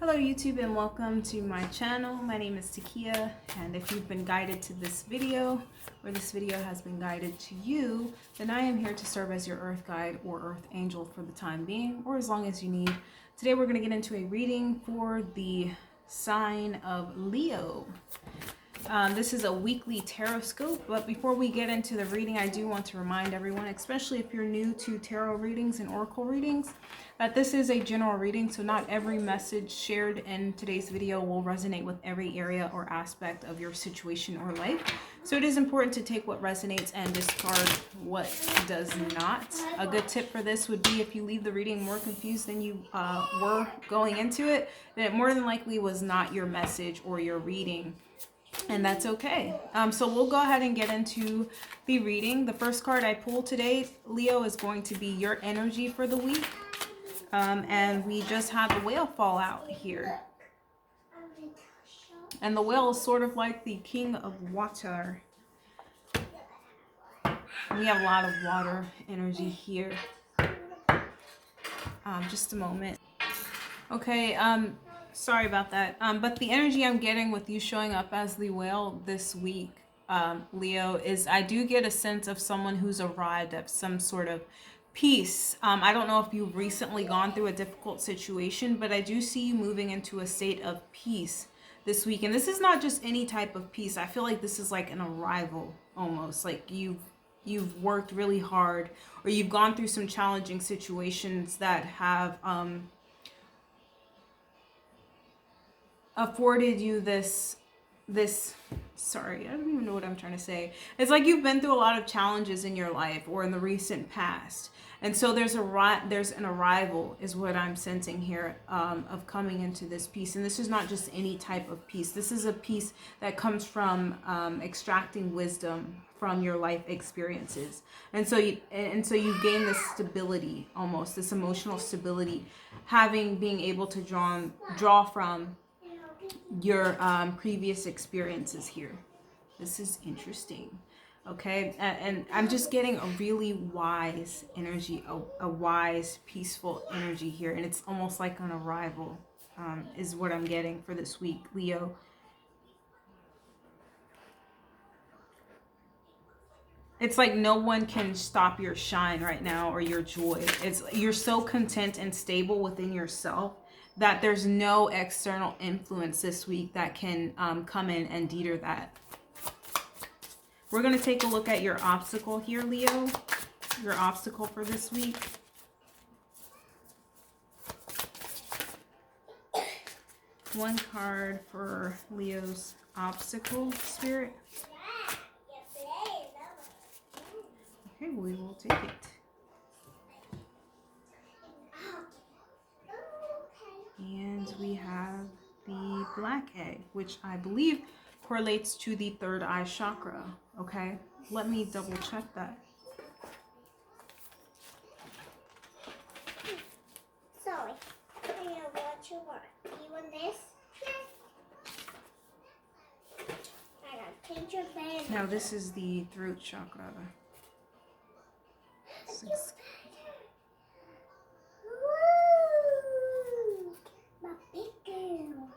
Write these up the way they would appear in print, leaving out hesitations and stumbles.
Hello YouTube and welcome to my channel. My name is Takia, and if you've been guided to this video or this video has been guided to you, then I am here to serve as your earth guide or earth angel for the time being, or as long as you need. Today we're going to get into a reading for the sign of Leo. This is a weekly Tarotscope, but before we get into the reading, I do want to remind everyone, especially if you're new to tarot readings and oracle readings, that this is a general reading, so not every message shared in today's video will resonate with every area or aspect of your situation or life. So it is important to take what resonates and discard what does not. A good tip for this would be if you leave the reading more confused than you were going into it, then it more than likely was not your message or your reading. And that's okay. So we'll go ahead and get into the reading. The first card I pulled today, Leo, is going to be your energy for the week. And we just had the whale fall out here. And the whale is sort of like the king of water. We have a lot of water energy here. Just a moment. Okay, sorry about that. But the energy I'm getting with you showing up as the whale this week, Leo, is I do get a sense of someone who's arrived at some sort of peace. I don't know if you've recently gone through a difficult situation, but I do see you moving into a state of peace this week. And this is not just any type of peace. I feel like this is like an arrival almost. Like you've worked really hard, or you've gone through some challenging situations that have afforded you this sorry, I don't even know what I'm trying to say. It's like you've been through a lot of challenges in your life or in the recent past, and so there's an arrival is what I'm sensing here, of coming into this peace. And this is not just any type of peace. This is a peace that comes from extracting wisdom from your life experiences, and so you gain this stability, almost this emotional stability, being able to draw from your previous experiences here. This is interesting. Okay, and I'm just getting a really wise energy, a wise, peaceful energy here, and it's almost like an arrival, is what I'm getting for this week, Leo. It's like no one can stop your shine right now or your joy. You're so content and stable within yourself that there's no external influence this week that can come in and deter that. We're going to take a look at your obstacle here, Leo. Your obstacle for this week. One card for Leo's obstacle, Spirit. Okay, we will take it. And we have the black egg, which I believe correlates to the third eye chakra. Okay, let me double check that. Sorry, I don't know what you want. You want this? I gotta change your bed. Now this is the throat chakra. Woo! My big girl.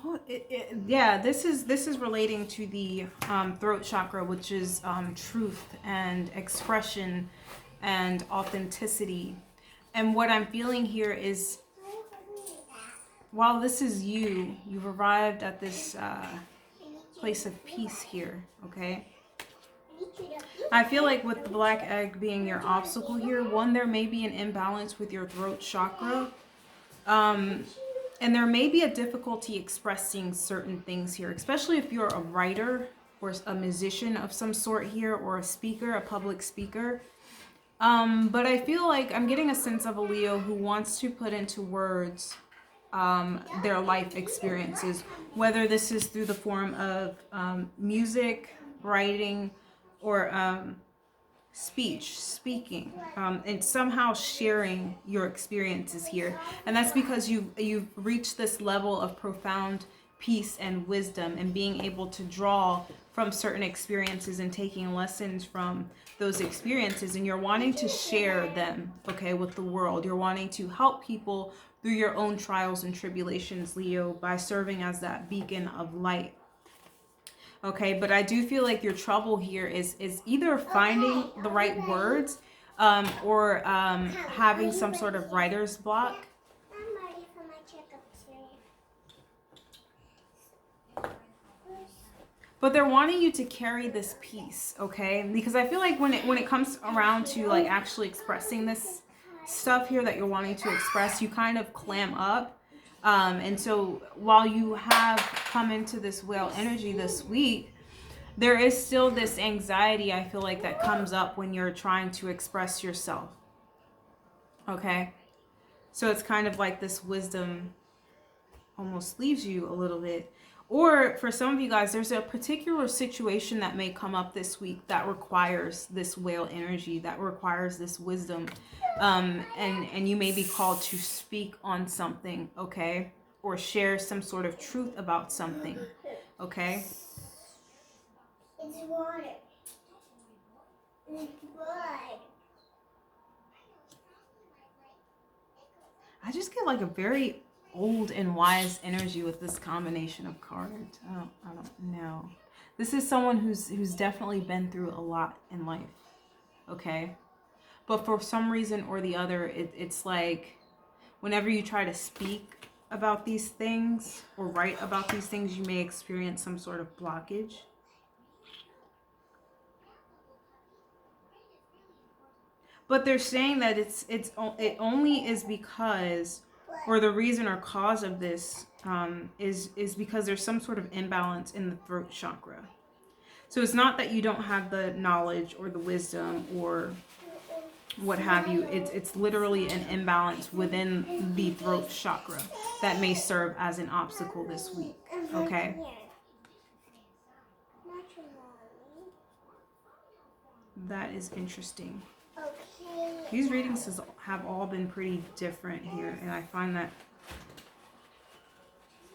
Oh, yeah. This is relating to the throat chakra, which is truth and expression and authenticity. And what I'm feeling here is, while this is you've arrived at this place of peace here, okay? I feel like with the black egg being your obstacle here, one, there may be an imbalance with your throat chakra. And there may be a difficulty expressing certain things here, especially if you're a writer or a musician of some sort here, or a speaker, a public speaker. But I feel like I'm getting a sense of a Leo who wants to put into words their life experiences, whether this is through the form of music, writing, or speaking, and somehow sharing your experiences here. And that's because you've reached this level of profound peace and wisdom, and being able to draw from certain experiences and taking lessons from those experiences, and you're wanting to share them, okay, with the world. You're wanting to help people through your own trials and tribulations, Leo, by serving as that beacon of light. Okay, but I do feel like your trouble here is either finding the right words or having some sort of writer's block. I'm ready for my checkup today. But they're wanting you to carry this piece, okay? Because I feel like when it comes around to like actually expressing this stuff here that you're wanting to express, you kind of clam up. And so while you have come into this whale energy this week, there is still this anxiety, I feel like, that comes up when you're trying to express yourself. Okay? So it's kind of like this wisdom almost leaves you a little bit. Or for some of you guys, there's a particular situation that may come up this week that requires this whale energy, that requires this wisdom. And you may be called to speak on something, okay? Or share some sort of truth about something, okay? It's water. It's blood. I just get like a very old and wise energy with this combination of cards. I don't know. This is someone who's definitely been through a lot in life, okay? But for some reason or the other, it's like whenever you try to speak about these things or write about these things, you may experience some sort of blockage. But they're saying that it only is because, or the reason or cause of this is because there's some sort of imbalance in the throat chakra. So it's not that you don't have the knowledge or the wisdom or what have you. It's literally an imbalance within the throat chakra that may serve as an obstacle this week. Okay? That is interesting. These readings have all been pretty different here, and I find that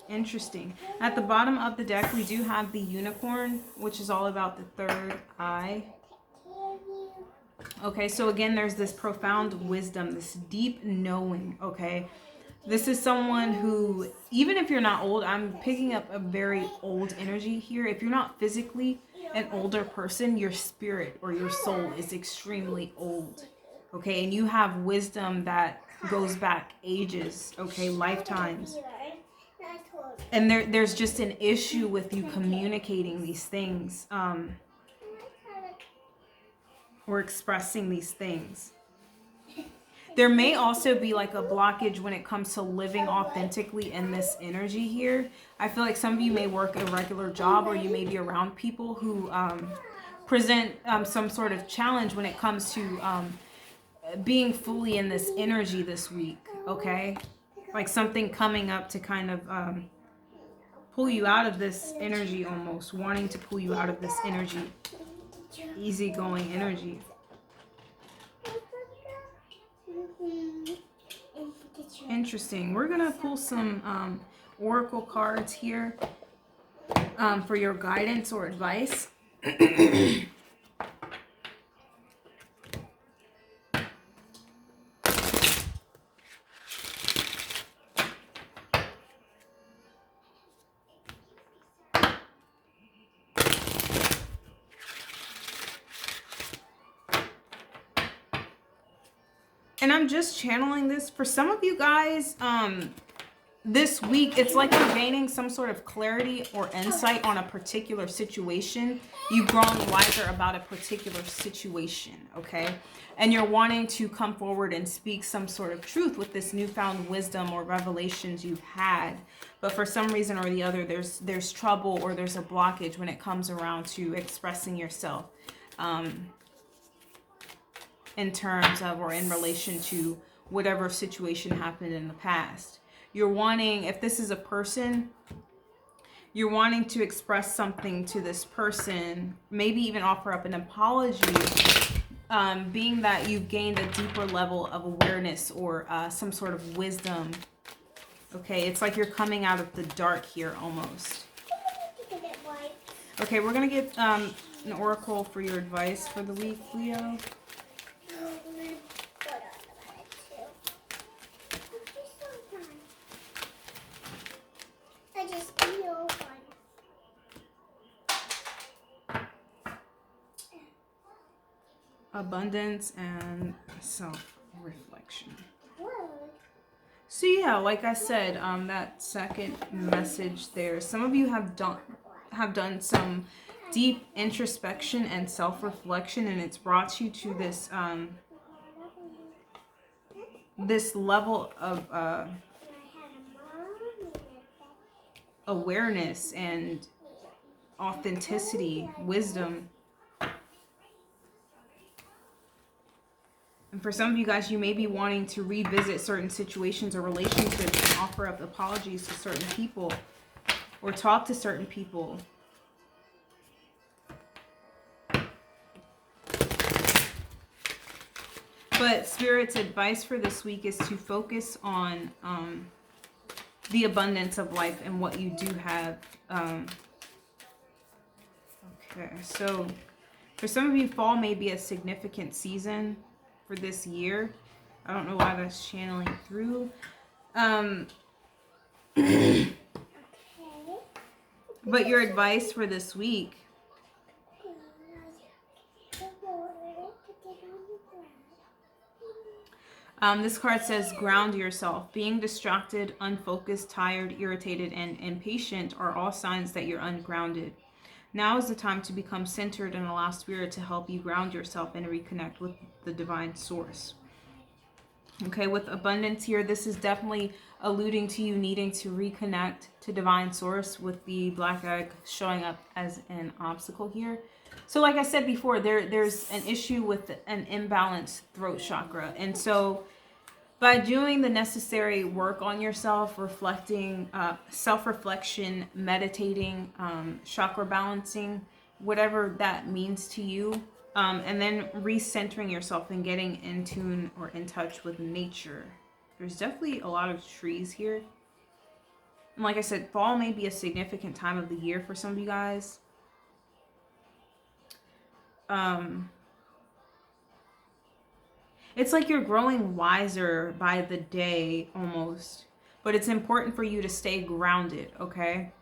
interesting. At the bottom of the deck, we do have the unicorn, which is all about the third eye. Okay, so again, there's this profound wisdom, this deep knowing, okay? This is someone who, even if you're not old, I'm picking up a very old energy here. If you're not physically an older person, your spirit or your soul is extremely old, okay? And you have wisdom that goes back ages, okay, lifetimes. And there's just an issue with you communicating these things or expressing these things. There may also be like a blockage when it comes to living authentically in this energy here. I feel like some of you may work a regular job, or you may be around people who present some sort of challenge when it comes to being fully in this energy this week, okay? Like something coming up to kind of pull you out of this energy, almost wanting to pull you out of this energy, easygoing energy. Interesting. We're gonna pull some oracle cards here for your guidance or advice. And I'm just channeling this for some of you guys. This week, it's like you're gaining some sort of clarity or insight on a particular situation. You've grown wiser about a particular situation, okay? And you're wanting to come forward and speak some sort of truth with this newfound wisdom or revelations you've had. But for some reason or the other, there's trouble or there's a blockage when it comes around to expressing yourself. In terms of or in relation to whatever situation happened in the past. You're wanting, if this is a person, you're wanting to express something to this person, maybe even offer up an apology, being that you've gained a deeper level of awareness or some sort of wisdom Okay, it's like you're coming out of the dark here almost. Get it white. Okay, we're going to get an oracle for your advice for the week, Leo. I just feel one. Abundance and self-reflection. Whoa. So yeah, like I said, that second message there, some of you have done some deep introspection and self-reflection, and it's brought you to this this level of awareness and authenticity, wisdom. And for some of you guys, you may be wanting to revisit certain situations or relationships and offer up apologies to certain people or talk to certain people. But Spirit's advice for this week is to focus on the abundance of life and what you do have. Okay, so for some of you, fall may be a significant season for this year. I don't know why that's channeling through. But your advice for this week, this card says ground yourself. Being distracted, unfocused, tired, irritated, and impatient are all signs that you're ungrounded. Now is the time to become centered and allow Spirit to help you ground yourself and reconnect with the divine source. Okay, with abundance here, this is definitely alluding to you needing to reconnect to divine source, with the black egg showing up as an obstacle here. So like I said before, there's an issue with an imbalanced throat chakra. And so by doing the necessary work on yourself, reflecting, self-reflection, meditating, chakra balancing, whatever that means to you, and then recentering yourself and getting in tune or in touch with nature. There's definitely a lot of trees here. And like I said, fall may be a significant time of the year for some of you guys. It's like you're growing wiser by the day almost. But it's important for you to stay grounded, okay?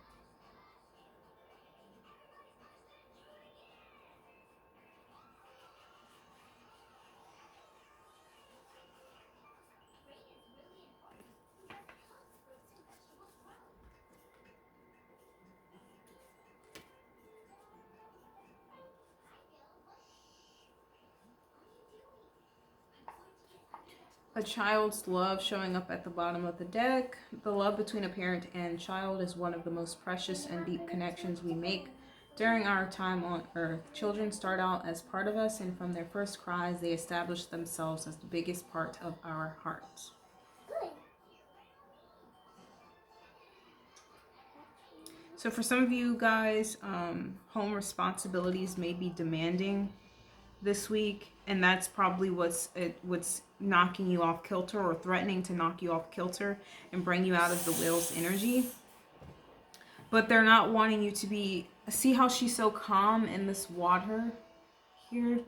A child's love showing up at the bottom of the deck. The love between a parent and child is one of the most precious and deep connections we make during our time on earth. Children start out as part of us, and from their first cries, they establish themselves as the biggest part of our hearts. So for some of you guys, home responsibilities may be demanding this week, and that's probably what's knocking you off kilter or threatening to knock you off kilter and bring you out of the whale's energy. But they're not wanting you to be, see how she's so calm in this water here?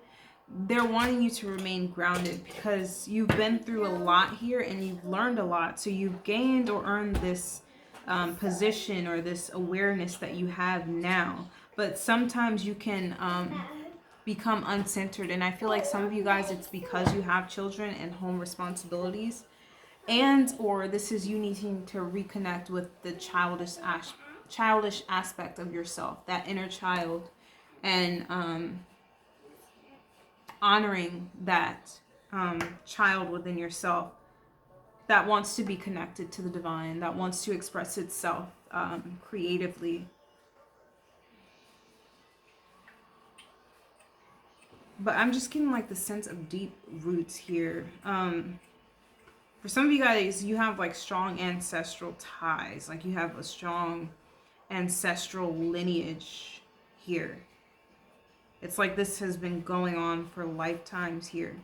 They're wanting you to remain grounded because you've been through a lot here and you've learned a lot. So you've gained or earned this position or this awareness that you have now. But sometimes you can become uncentered, and I feel like some of you guys, it's because you have children and home responsibilities, and or this is you needing to reconnect with the childish aspect of yourself, that inner child, and honoring that child within yourself that wants to be connected to the divine, that wants to express itself creatively. But I'm just getting like the sense of deep roots here. For some of you guys, you have like strong ancestral ties. Like you have a strong ancestral lineage here. It's like this has been going on for lifetimes here.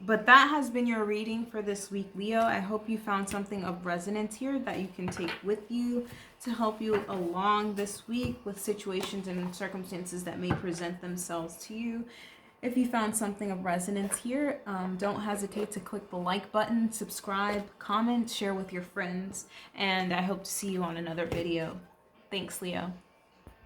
But that has been your reading for this week, Leo. I hope you found something of resonance here that you can take with you to help you along this week with situations and circumstances that may present themselves to you. If you found something of resonance here, don't hesitate to click the like button, subscribe, comment, share with your friends, and I hope to see you on another video. Thanks, Leo.